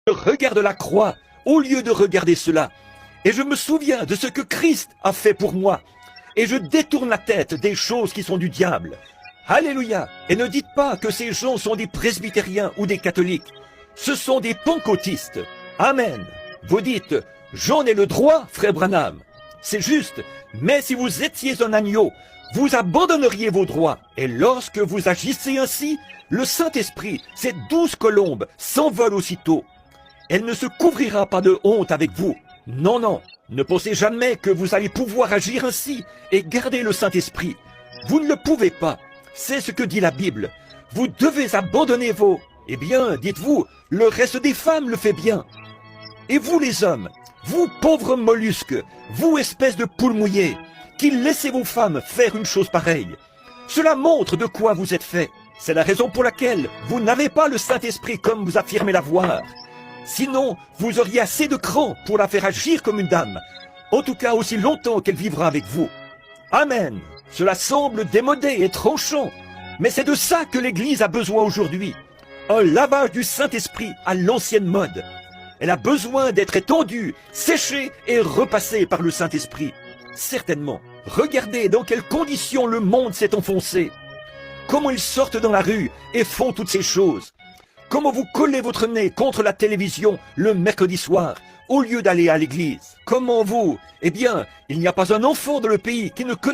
Je regarde la croix au lieu de regarder cela. Et je me souviens de ce que Christ a fait pour moi. Et je détourne la tête des choses qui sont du diable. Alléluia. Et ne dites pas que ces gens sont des presbytériens ou des catholiques. Ce sont des pentecôtistes. Amen. Vous dites, j'en ai le droit, frère Branham. C'est juste. Mais si vous étiez un agneau, vous abandonneriez vos droits. Et lorsque vous agissez ainsi, le Saint-Esprit, ces 12 colombes, s'envolent aussitôt. Elle ne se couvrira pas de honte avec vous. Non, non, ne pensez jamais que vous allez pouvoir agir ainsi et garder le Saint-Esprit. Vous ne le pouvez pas. C'est ce que dit la Bible. Vous devez abandonner vos... Eh bien, dites-vous, le reste des femmes le fait bien. Et vous les hommes, vous pauvres mollusques, vous espèces de poules mouillées, qui laissez vos femmes faire une chose pareille. Cela montre de quoi vous êtes fait. C'est la raison pour laquelle vous n'avez pas le Saint-Esprit comme vous affirmez l'avoir. Sinon, vous auriez assez de cran pour la faire agir comme une dame. En tout cas, aussi longtemps qu'elle vivra avec vous. Amen. Cela semble démodé et tranchant. Mais c'est de ça que l'Église a besoin aujourd'hui. Un lavage du Saint-Esprit à l'ancienne mode. Elle a besoin d'être étendue, séchée et repassée par le Saint-Esprit. Certainement. Regardez dans quelles conditions le monde s'est enfoncé. Comment ils sortent dans la rue et font toutes ces choses. Comment vous collez votre nez contre la télévision le mercredi soir, au lieu d'aller à l'église? Comment vous? Eh bien, il n'y a pas un enfant dans le pays qui ne connaît